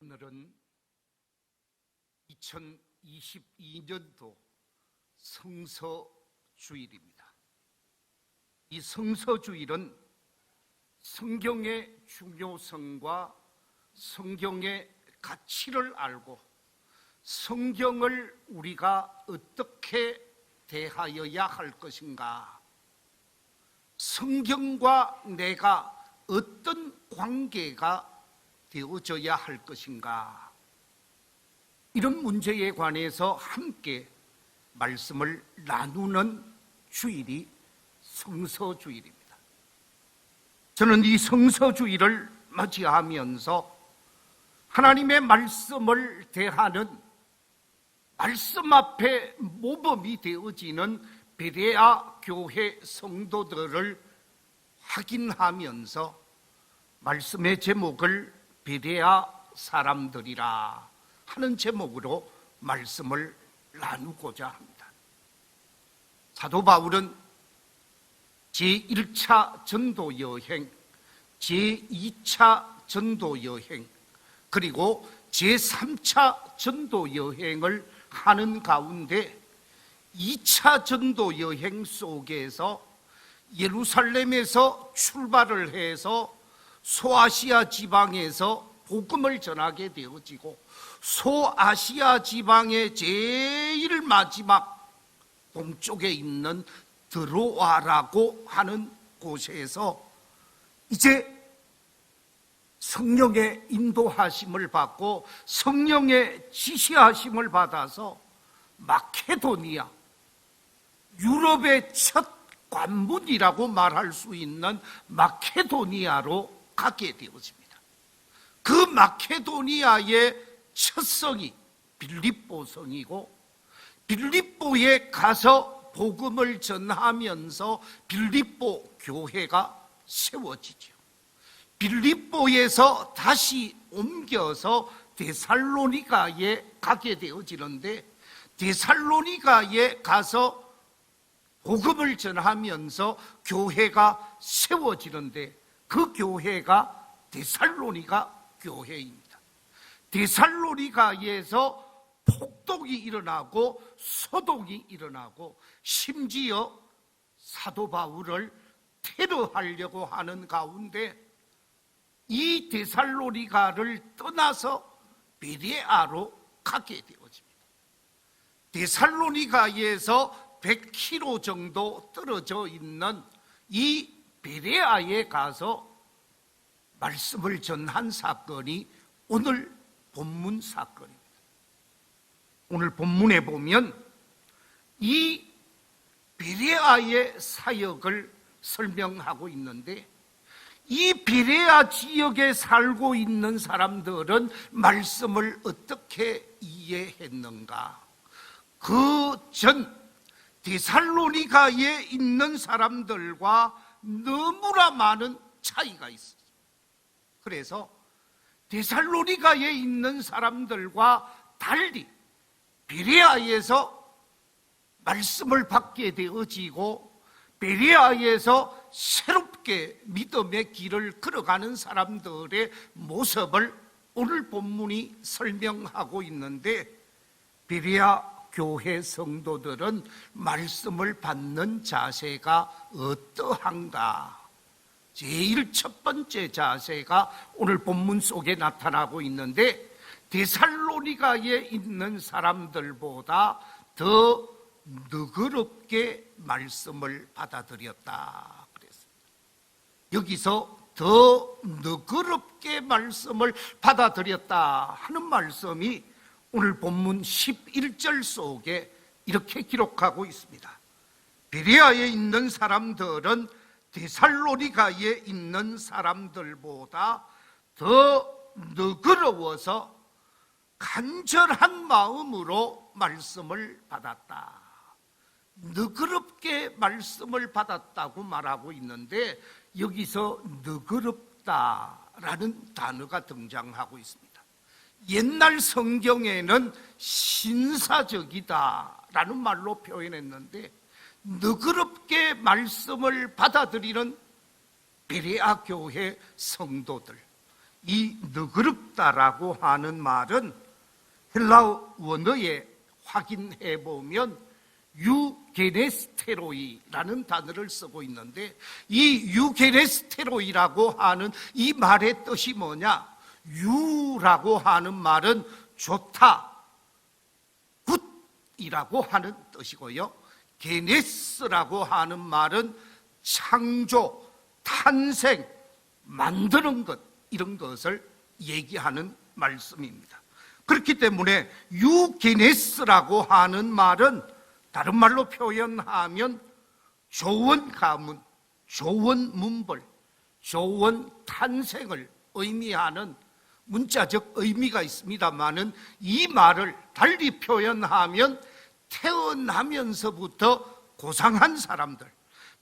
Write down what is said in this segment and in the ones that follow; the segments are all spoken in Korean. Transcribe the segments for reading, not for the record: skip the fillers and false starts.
오늘은 2022년도 성서주일입니다. 이 성서주일은 성경의 중요성과 성경의 가치를 알고 성경을 우리가 어떻게 대하여야 할 것인가, 성경과 내가 어떤 관계가 되어져야 할 것인가, 이런 문제에 관해서 함께 말씀을 나누는 주일이 성서주일입니다. 저는 이 성서주일을 맞이하면서 하나님의 말씀을 대하는 말씀 앞에 모범이 되어지는 베레아 교회 성도들을 확인하면서 말씀의 제목을 베레아 사람들이라 하는 제목으로 말씀을 나누고자 합니다. 사도 바울은 제1차 전도 여행, 제2차 전도 여행, 그리고 제3차 전도 여행을 하는 가운데 2차 전도 여행 속에서 예루살렘에서 출발을 해서 소아시아 지방에서 복음을 전하게 되어지고, 소아시아 지방의 제일 마지막 동쪽에 있는 드로아라고 하는 곳에서 이제 성령의 인도하심을 받고 성령의 지시하심을 받아서 마케도니아, 유럽의 첫 관문이라고 말할 수 있는 마케도니아로 가게 되어집니다. 그 마케도니아의 첫 성이 빌립보 성이고, 빌립보에 가서 복음을 전하면서 빌립보 교회가 세워지죠. 빌립보에서 다시 옮겨서 데살로니가에 가게 되어지는데, 데살로니가에 가서 복음을 전하면서 교회가 세워지는데, 그 교회가 데살로니가 교회입니다. 데살로니가에서 폭동이 일어나고 소동이 일어나고, 심지어 사도 바울을 테러하려고 하는 가운데 이 데살로니가를 떠나서 베레아로 가게 되어집니다. 데살로니가에서 100km 정도 떨어져 있는 이 베레아에 가서 말씀을 전한 사건이 오늘 본문 사건입니다. 오늘 본문에 보면 이 베레아의 사역을 설명하고 있는데, 이 베레아 지역에 살고 있는 사람들은 말씀을 어떻게 이해했는가? 그 전 데살로니가에 있는 사람들과 너무나 많은 차이가 있어요. 그래서 데살로니가에 있는 사람들과 달리 베레아에서 말씀을 받게 되어지고, 베레아에서 새롭게 믿음의 길을 걸어가는 사람들의 모습을 오늘 본문이 설명하고 있는데, 베레아 교회 성도들은 말씀을 받는 자세가 어떠한가? 제일 첫 번째 자세가 오늘 본문 속에 나타나고 있는데, 데살로니가에 있는 사람들보다 더 너그럽게 말씀을 받아들였다 그랬습니다. 여기서 더 너그럽게 말씀을 받아들였다 하는 말씀이 오늘 본문 11절 속에 이렇게 기록하고 있습니다. 베레아에 있는 사람들은 데살로니가에 있는 사람들보다 더 너그러워서 간절한 마음으로 말씀을 받았다. 너그럽게 말씀을 받았다고 말하고 있는데, 여기서 너그럽다라는 단어가 등장하고 있습니다. 옛날 성경에는 신사적이다라는 말로 표현했는데, 너그럽게 말씀을 받아들이는 베레아 교회 성도들, 이 너그럽다 있다라고 하는 말은 헬라어 원어에 확인해 보면 유게네스테로이라는 단어를 쓰고 있는데, 이 유게네스테로이라고 하는 이 말의 뜻이 뭐냐? 유라고 하는 말은 좋다, 굿이라고 하는 뜻이고요, 게네스라고 하는 말은 창조, 탄생, 만드는 것, 이런 것을 얘기하는 말씀입니다. 그렇기 때문에 유게네스라고 하는 말은 다른 말로 표현하면 좋은 가문, 좋은 문벌, 좋은 탄생을 의미하는 문자적 의미가 있습니다마는, 이 말을 달리 표현하면 태어나면서부터 고상한 사람들,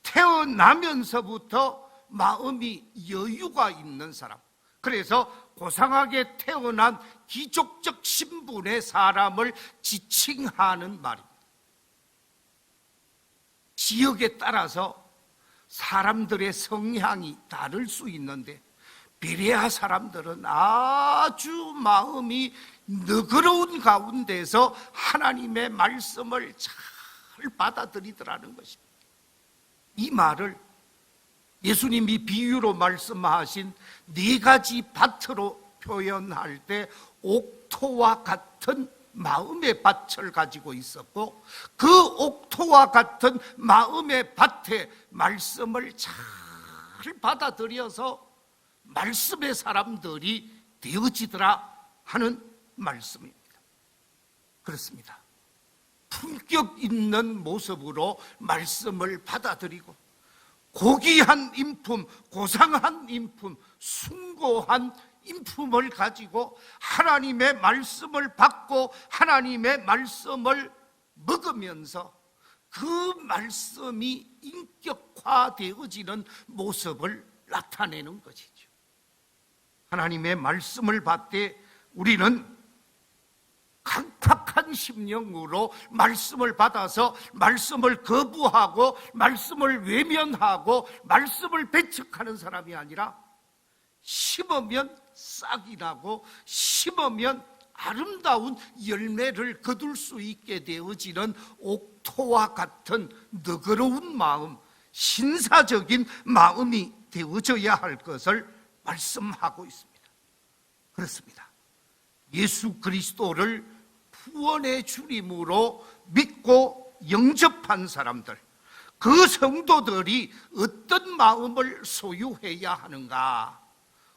태어나면서부터 마음이 여유가 있는 사람, 그래서 고상하게 태어난 귀족적 신분의 사람을 지칭하는 말입니다. 지역에 따라서 사람들의 성향이 다를 수 있는데, 베레아 사람들은 아주 마음이 너그러운 가운데서 하나님의 말씀을 잘 받아들이더라는 것입니다. 이 말을 예수님이 비유로 말씀하신 4가지 밭으로 표현할 때 옥토와 같은 마음의 밭을 가지고 있었고, 그 옥토와 같은 마음의 밭에 말씀을 잘 받아들여서 말씀의 사람들이 되어지더라 하는 말씀입니다. 그렇습니다. 품격 있는 모습으로 말씀을 받아들이고, 고귀한 인품, 고상한 인품, 숭고한 인품을 가지고 하나님의 말씀을 받고 하나님의 말씀을 먹으면서 그 말씀이 인격화되어지는 모습을 나타내는 것이죠. 하나님의 말씀을 받되 우리는 강팍한 심령으로 말씀을 받아서 말씀을 거부하고 말씀을 외면하고 말씀을 배척하는 사람이 아니라, 심으면 싹이 나고 심으면 아름다운 열매를 거둘 수 있게 되어지는 옥토와 같은 너그러운 마음, 신사적인 마음이 되어져야 할 것을 말씀하고 있습니다. 그렇습니다. 예수 그리스도를 구원의 주님으로 믿고 영접한 사람들, 그 성도들이 어떤 마음을 소유해야 하는가?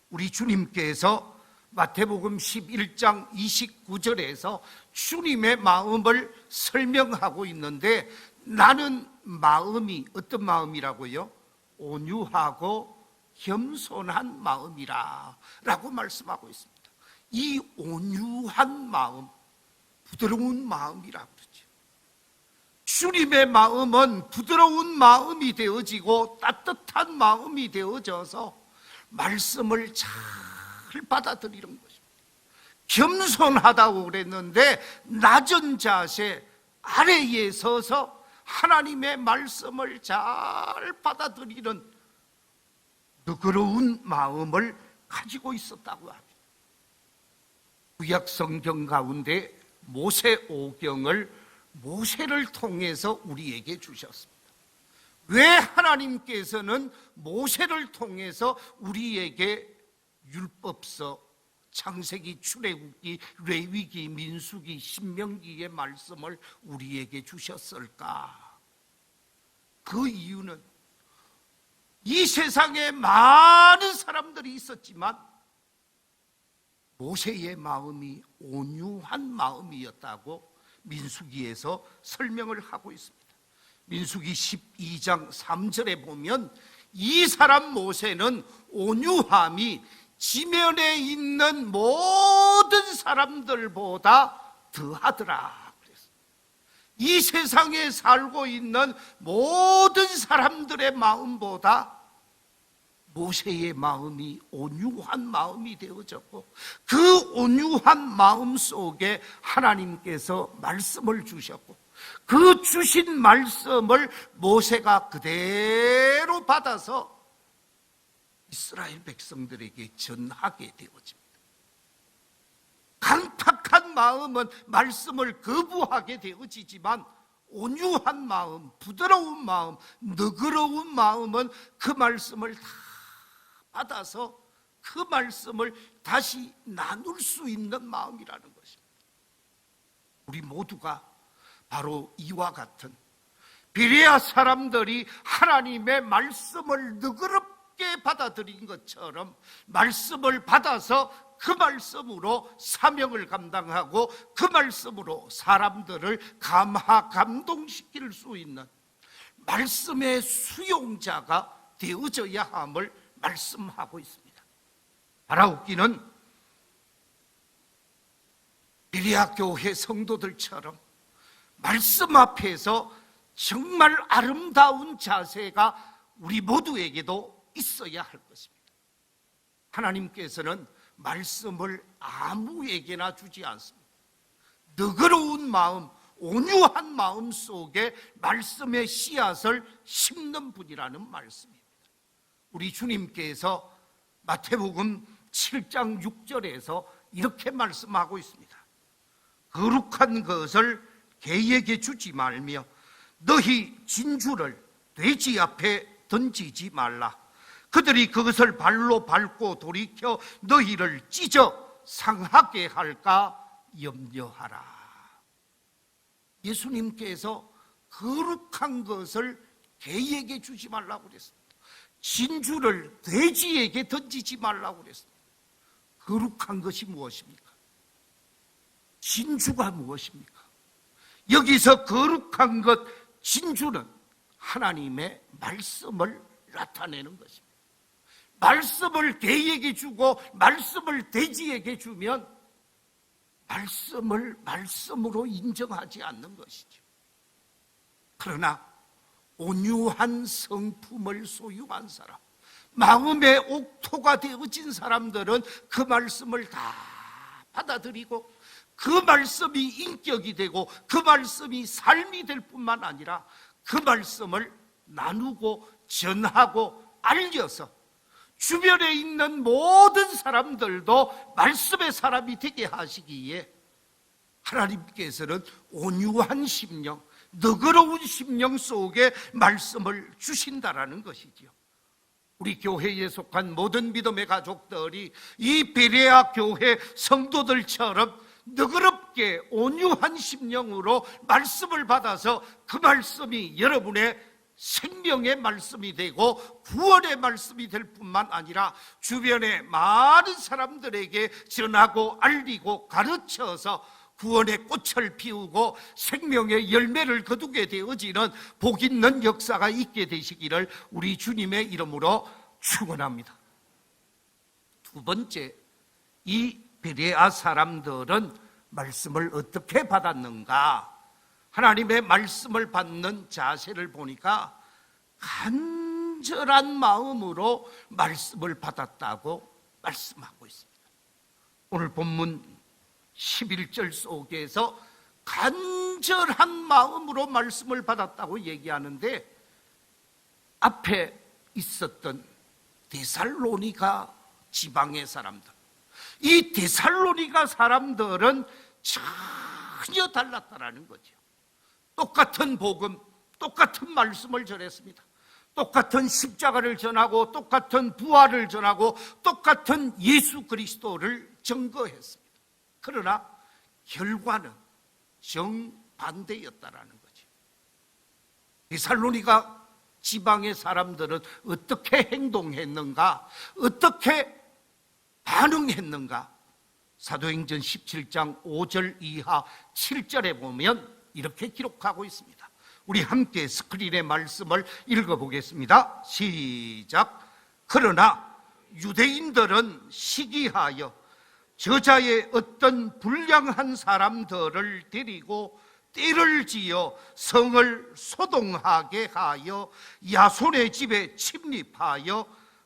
우리 주님께서 마태복음 11장 29절에서 주님의 마음을 설명하고 있는데, 나는 마음이 어떤 마음이라고요? 온유하고 겸손한 마음이라 라고 말씀하고 있습니다. 이 온유한 마음, 부드러운 마음이라고 그러죠. 주님의 마음은 부드러운 마음이 되어지고 따뜻한 마음이 되어져서 말씀을 잘 받아들이는 것입니다. 겸손하다고 그랬는데 낮은 자세 아래에 서서 하나님의 말씀을 잘 받아들이는 너그러운 마음을 가지고 있었다고 합니다. 구약 성경 가운데 모세오경을 모세를 통해서 우리에게 주셨습니다. 왜 하나님께서는 모세를 통해서 우리에게 율법서, 창세기, 출애굽기, 레위기, 민수기, 신명기의 말씀을 우리에게 주셨을까? 그 이유는 이 세상에 많은 사람들이 있었지만 모세의 마음이 온유한 마음이었다고 민수기에서 설명을 하고 있습니다. 민수기 12장 3절에 보면 이 사람 모세는 온유함이 지면에 있는 모든 사람들보다 더하더라. 이 세상에 살고 있는 모든 사람들의 마음보다 모세의 마음이 온유한 마음이 되어졌고, 그 온유한 마음 속에 하나님께서 말씀을 주셨고, 그 주신 말씀을 모세가 그대로 받아서 이스라엘 백성들에게 전하게 되어집니다. 악한 마음은 말씀을 거부하게 되어지지만 온유한 마음, 부드러운 마음, 너그러운 마음은 그 말씀을 다 받아서 그 말씀을 다시 나눌 수 있는 마음이라는 것입니다. 우리 모두가 바로 이와 같은 베레아 사람들이 하나님의 말씀을 너그럽게 받아들인 것처럼 말씀을 받아서 그 말씀으로 사명을 감당하고 그 말씀으로 사람들을 감동시킬 수 있는 말씀의 수용자가 되어져야 함을 말씀하고 있습니다. 바라옵기는 베레아 교회 성도들처럼 말씀 앞에서 정말 아름다운 자세가 우리 모두에게도 있어야 할 것입니다. 하나님께서는 말씀을 아무에게나 주지 않습니다. 너그러운 마음, 온유한 마음 속에 말씀의 씨앗을 심는 분이라는 말씀입니다. 우리 주님께서 마태복음 7장 6절에서 이렇게 말씀하고 있습니다. 거룩한 것을 개에게 주지 말며 너희 진주를 돼지 앞에 던지지 말라. 그들이 그것을 발로 밟고 돌이켜 너희를 찢어 상하게 할까 염려하라. 예수님께서 거룩한 것을 개에게 주지 말라고 그랬습니다. 진주를 돼지에게 던지지 말라고 그랬습니다. 거룩한 것이 무엇입니까? 진주가 무엇입니까? 여기서 거룩한 것, 진주는 하나님의 말씀을 나타내는 것입니다. 말씀을 개에게 주고 말씀을 돼지에게 주면 말씀을 말씀으로 인정하지 않는 것이죠. 그러나 온유한 성품을 소유한 사람, 마음의 옥토가 되어진 사람들은 그 말씀을 다 받아들이고 그 말씀이 인격이 되고 그 말씀이 삶이 될 뿐만 아니라 그 말씀을 나누고 전하고 알려서 주변에 있는 모든 사람들도 말씀의 사람이 되게 하시기에 하나님께서는 온유한 심령, 너그러운 심령 속에 말씀을 주신다라는 것이지요. 우리 교회에 속한 모든 믿음의 가족들이 이 베레아 교회 성도들처럼 너그럽게 온유한 심령으로 말씀을 받아서 그 말씀이 여러분의 생명의 말씀이 되고 구원의 말씀이 될 뿐만 아니라 주변의 많은 사람들에게 전하고 알리고 가르쳐서 구원의 꽃을 피우고 생명의 열매를 거두게 되어지는 복 있는 역사가 있게 되시기를 우리 주님의 이름으로 축원합니다. 두 번째, 이 베레아 사람들은 말씀을 어떻게 받았는가? 하나님의 말씀을 받는 자세를 보니까 간절한 마음으로 말씀을 받았다고 말씀하고 있습니다. 오늘 본문 11절 속에서 간절한 마음으로 말씀을 받았다고 얘기하는데 앞에 있었던 데살로니가 지방의 사람들, 이 데살로니가 사람들은 전혀 달랐다라는 거죠. 똑같은 복음, 똑같은 말씀을 전했습니다. 똑같은 십자가를 전하고 똑같은 부활을 전하고 똑같은 예수 그리스도를 증거했습니다. 그러나 결과는 정반대였다라는 거죠. 데살로니가 지방의 사람들은 어떻게 행동했는가, 어떻게 반응했는가? 사도행전 17장 5절 이하 7절에 보면 이렇게 기록하고 있습니다. 우리 함께 스크린의 말씀을 읽어보겠습니다. 시작. 그러나 유대인들은 시기하여 저자의 어떤 불량한 사람들을 데리고 띠를 지어 성을 소동하게 하여 야손의 집에 침입하여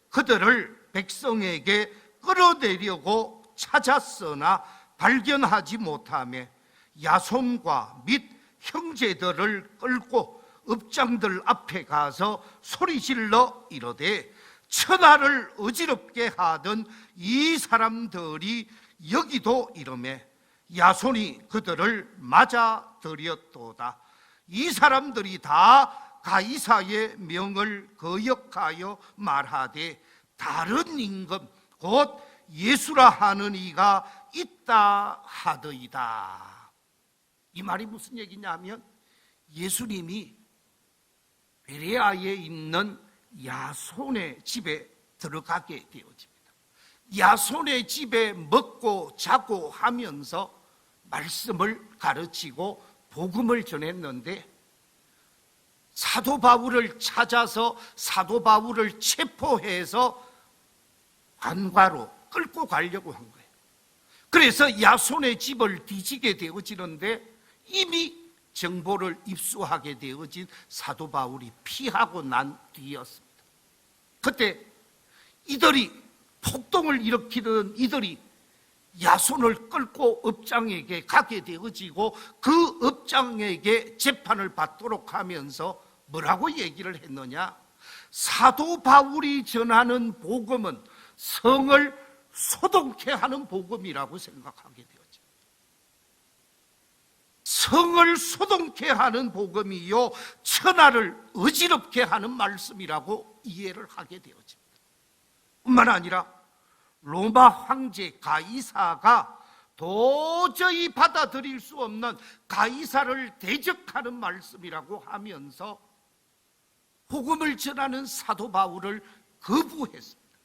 그들을 백성에게 끌어내려고 찾았으나 발견하지 못하며 야손과 및 형제들을 끌고 읍장들 앞에 가서 소리질러 이르되 천하를 어지럽게 하던 이 사람들이 여기도 이르매 야손이 그들을 맞아들였도다. 이 사람들이 다 가이사의 명을 거역하여 말하되 다른 임금 곧 예수라 하는 이가 있다 하더이다. 이 말이 무슨 얘기냐면 예수님이 베레아에 있는 야손의 집에 들어가게 되어집니다. 야손의 집에 먹고 자고 하면서 말씀을 가르치고 복음을 전했는데 사도 바울을 찾아서 사도 바울을 체포해서 관과로 끌고 가려고 한 거예요. 그래서 야손의 집을 뒤지게 되어지는데 이미 정보를 입수하게 되어진 사도 바울이 피하고 난 뒤였습니다. 그때 이들이 폭동을 일으키던 이들이 야손을 끌고 업장에게 가게 되어지고 그 업장에게 재판을 받도록 하면서 뭐라고 얘기를 했느냐? 사도 바울이 전하는 복음은 성을 소동케 하는 복음이라고 생각하게 되었죠. 성을 소동케 하는 복음이요 천하를 어지럽게 하는 말씀이라고 이해를 하게 되었습니다. 뿐만 아니라 로마 황제 가이사가 도저히 받아들일 수 없는 가이사를 대적하는 말씀이라고 하면서 복음을 전하는 사도 바울을 거부했습니다.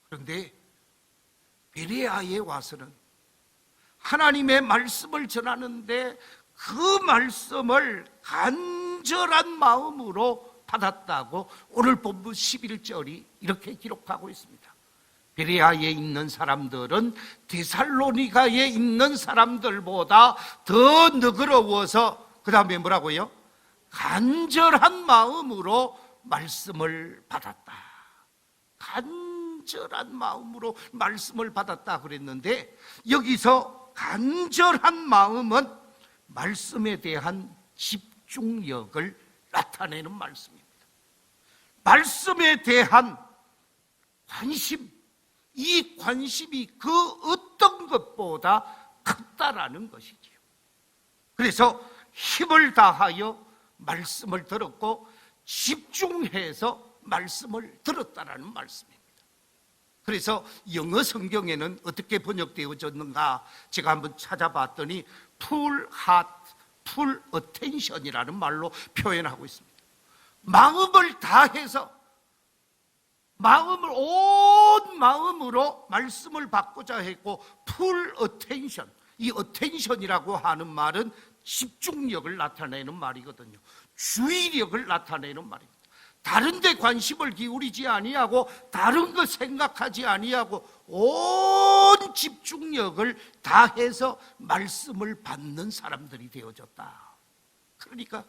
그런데 베레아에 와서는 하나님의 말씀을 전하는데 그 말씀을 간절한 마음으로 받았다고 오늘 본문 11절이 이렇게 기록하고 있습니다. 베레아에 있는 사람들은 데살로니가에 있는 사람들보다 더 너그러워서 그 다음에 뭐라고요? 간절한 마음으로 말씀을 받았다. 간절한 마음으로 말씀을 받았다 그랬는데 여기서 간절한 마음은 말씀에 대한 집중력을 나타내는 말씀입니다. 말씀에 대한 관심, 이 관심이 그 어떤 것보다 크다라는 것이지요. 그래서 힘을 다하여 말씀을 들었고 집중해서 말씀을 들었다라는 말씀입니다. 그래서 영어 성경에는 어떻게 번역되어졌는가 제가 한번 찾아봤더니 full heart, full attention이라는 말로 표현하고 있습니다. 마음을 다해서 온 마음으로 말씀을 받고자 했고 full attention, 이 attention이라고 하는 말은 집중력을 나타내는 말이거든요. 주의력을 나타내는 말입니다. 다른 데 관심을 기울이지 아니하고 다른 거 생각하지 아니하고 온 집중력을 다해서 말씀을 받는 사람들이 되어졌다. 그러니까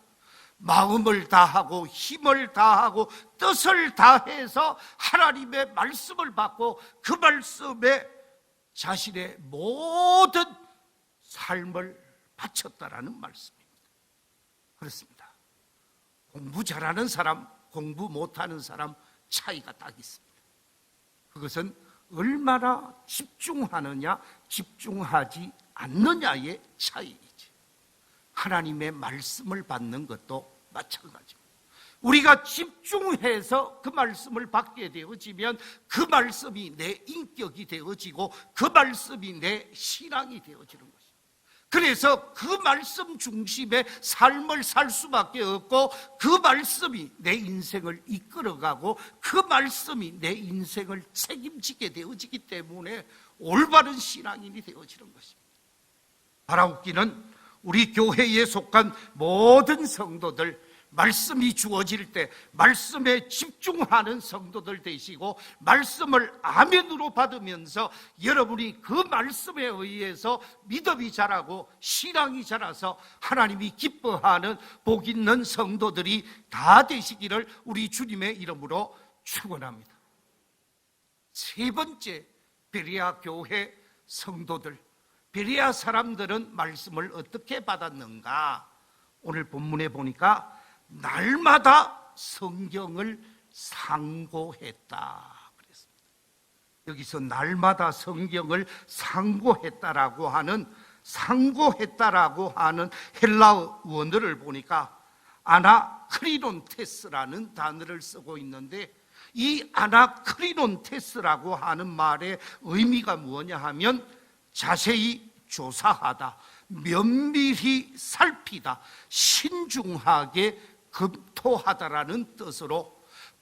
마음을 다하고 힘을 다하고 뜻을 다해서 하나님의 말씀을 받고 그 말씀에 자신의 모든 삶을 바쳤다라는 말씀입니다. 그렇습니다. 공부 잘하는 사람, 공부 못하는 사람 차이가 딱 있습니다. 그것은 얼마나 집중하느냐, 집중하지 않느냐의 차이이지. 하나님의 말씀을 받는 것도 마찬가지입니다. 우리가 집중해서 그 말씀을 받게 되어지면 그 말씀이 내 인격이 되어지고 그 말씀이 내 신앙이 되어지는 것입니다. 그래서 그 말씀 중심의 삶을 살 수밖에 없고 그 말씀이 내 인생을 이끌어가고 그 말씀이 내 인생을 책임지게 되어지기 때문에 올바른 신앙인이 되어지는 것입니다. 바라옵기는 우리 교회에 속한 모든 성도들, 말씀이 주어질 때 말씀에 집중하는 성도들 되시고 말씀을 아멘으로 받으면서 여러분이 그 말씀에 의해서 믿음이 자라고 신앙이 자라서 하나님이 기뻐하는 복 있는 성도들이 다 되시기를 우리 주님의 이름으로 축원합니다. 세 번째, 베레아 교회 성도들, 베레아 사람들은 말씀을 어떻게 받았는가? 오늘 본문에 보니까 날마다 성경을 상고했다 그랬습니다. 여기서 날마다 성경을 상고했다라고 하는 헬라어 원어를 보니까 아나크리론테스라는 단어를 쓰고 있는데, 이 아나크리론테스라고 하는 말의 의미가 뭐냐 하면 자세히 조사하다, 면밀히 살피다, 신중하게 검토하다라는 뜻으로,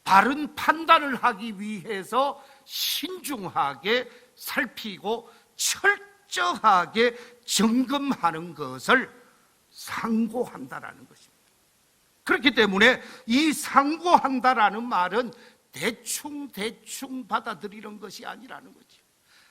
바른 판단을 하기 위해서 신중하게 살피고 철저하게 점검하는 것을 상고한다라는 것입니다. 그렇기 때문에 이 상고한다라는 말은 대충 받아들이는 것이 아니라는 거죠.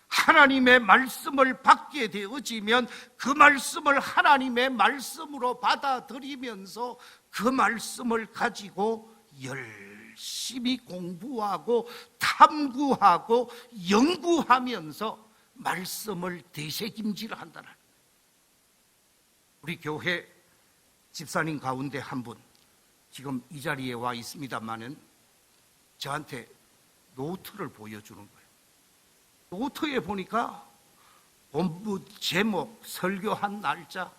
하나님의 말씀을 받게 되어지면 그 말씀을 하나님의 말씀으로 받아들이면서 그 말씀을 가지고 열심히 공부하고 탐구하고 연구하면서 말씀을 되새김질한다는, 우리 교회 집사님 가운데 한 분 지금 이 자리에 와 있습니다마는 저한테 노트를 보여주는 거예요. 노트에 보니까 본부 제목, 설교한 날짜,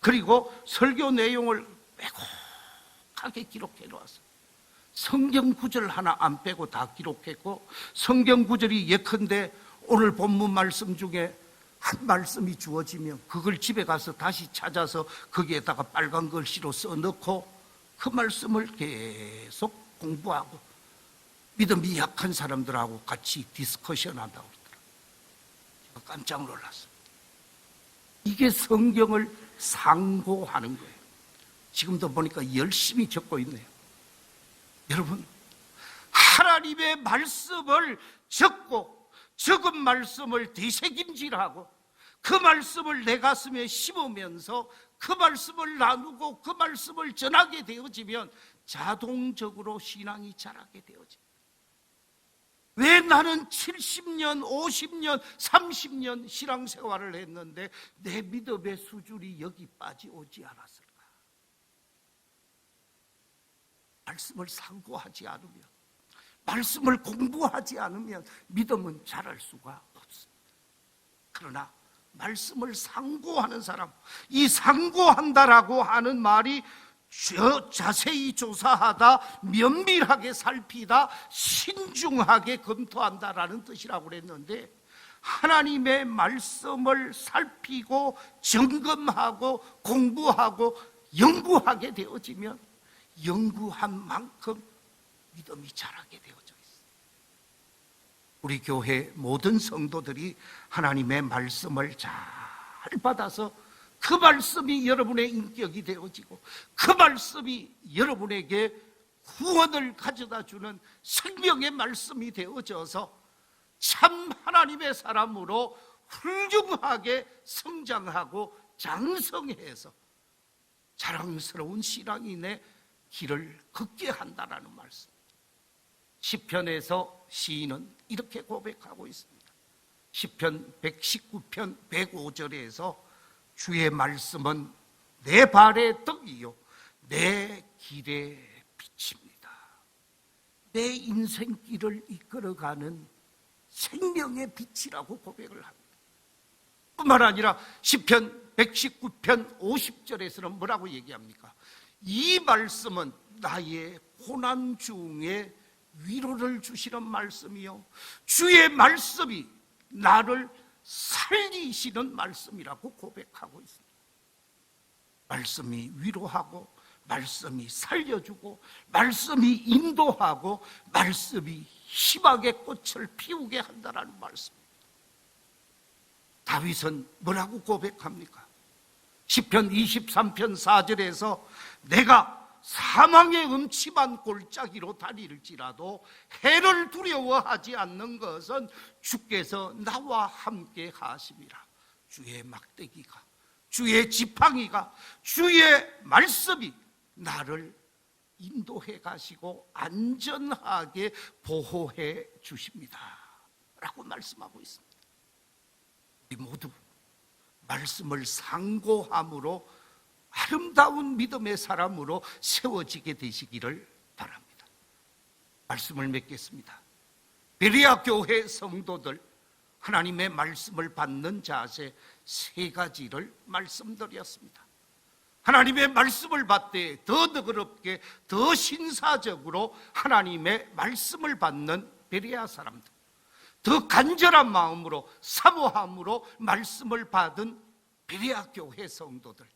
그리고 설교 내용을 빼곡하게 기록해 놓았어요. 성경 구절 하나 안 빼고 다 기록했고, 성경 구절이 예컨대 오늘 본문 말씀 중에 한 말씀이 주어지면 그걸 집에 가서 다시 찾아서 거기에다가 빨간 글씨로 써넣고 그 말씀을 계속 공부하고 믿음이 약한 사람들하고 같이 디스커션 한다고 그러더라고요. 제가 깜짝 놀랐어요. 이게 성경을 상고하는 거예요. 지금도 보니까 열심히 적고 있네요. 여러분, 하나님의 말씀을 적고 적은 말씀을 되새김질하고 그 말씀을 내 가슴에 심으면서 그 말씀을 나누고 그 말씀을 전하게 되어지면 자동적으로 신앙이 자라게 되어집니다. 왜 나는 70년, 50년, 30년 신앙생활을 했는데 내 믿음의 수준이 여기 빠져오지 않았을까? 말씀을 상고하지 않으면, 말씀을 공부하지 않으면 믿음은 자랄 수가 없습니다. 그러나 말씀을 상고하는 사람, 이 상고한다라고 하는 말이 자세히 조사하다, 면밀하게 살피다, 신중하게 검토한다라는 뜻이라고 그랬는데, 하나님의 말씀을 살피고 점검하고 공부하고 연구하게 되어지면 연구한 만큼 믿음이 자라게 되어져 있어요. 우리 교회 모든 성도들이 하나님의 말씀을 잘 받아서 그 말씀이 여러분의 인격이 되어지고 그 말씀이 여러분에게 구원을 가져다 주는 생명의 말씀이 되어져서 참 하나님의 사람으로 훌륭하게 성장하고 장성해서 자랑스러운 신앙인의 길을 걷게 한다라는 말씀. 시편에서 시인은 이렇게 고백하고 있습니다. 시편 119편 105절에서 주의 말씀은 내 발의 떡이요 내 길의 빛입니다. 내 인생길을 이끌어가는 생명의 빛이라고 고백을 합니다. 뿐만 아니라 시편 119편 50절에서는 뭐라고 얘기합니까? 이 말씀은 나의 고난 중에 위로를 주시는 말씀이요 주의 말씀이 나를 살리시는 말씀이라고 고백하고 있습니다. 말씀이 위로하고 말씀이 살려주고 말씀이 인도하고 말씀이 희망의 꽃을 피우게 한다는 말씀입니다. 다윗은 뭐라고 고백합니까? 시편 23편 4절에서 내가 사망의 음침한 골짜기로 다닐지라도 해를 두려워하지 않는 것은 주께서 나와 함께 하심이라. 주의 막대기가, 주의 지팡이가, 주의 말씀이 나를 인도해 가시고 안전하게 보호해 주십니다 라고 말씀하고 있습니다. 우리 모두 말씀을 상고함으로 아름다운 믿음의 사람으로 세워지게 되시기를 바랍니다. 말씀을 맺겠습니다. 베레아 교회 성도들, 하나님의 말씀을 받는 자세 3가지를 말씀드렸습니다. 하나님의 말씀을 받되 더 너그럽게, 더 신사적으로 하나님의 말씀을 받는 베레아 사람들, 더 간절한 마음으로, 사모함으로 말씀을 받은 베레아 교회 성도들,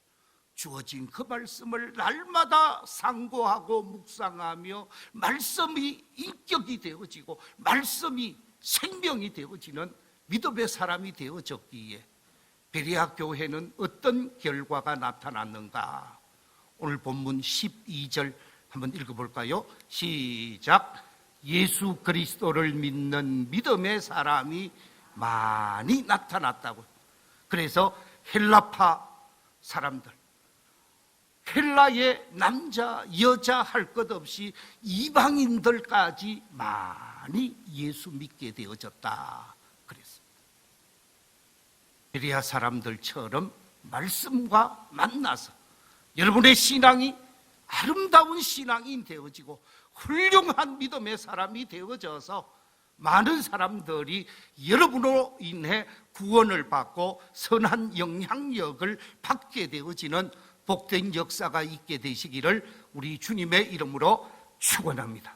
주어진 그 말씀을 날마다 상고하고 묵상하며 말씀이 인격이 되어지고 말씀이 생명이 되어지는 믿음의 사람이 되어졌기에 베레아 교회는 어떤 결과가 나타났는가? 오늘 본문 12절 한번 읽어볼까요? 시작. 예수 그리스도를 믿는 믿음의 사람이 많이 나타났다고. 그래서 헬라파 사람들, 헬라의 남자 여자 할 것 없이 이방인들까지 많이 예수 믿게 되어졌다 그랬습니다. 베레아 사람들처럼 말씀과 만나서 여러분의 신앙이 아름다운 신앙이 되어지고 훌륭한 믿음의 사람이 되어져서 많은 사람들이 여러분으로 인해 구원을 받고 선한 영향력을 받게 되어지는 복된 역사가 있게 되시기를 우리 주님의 이름으로 축원합니다.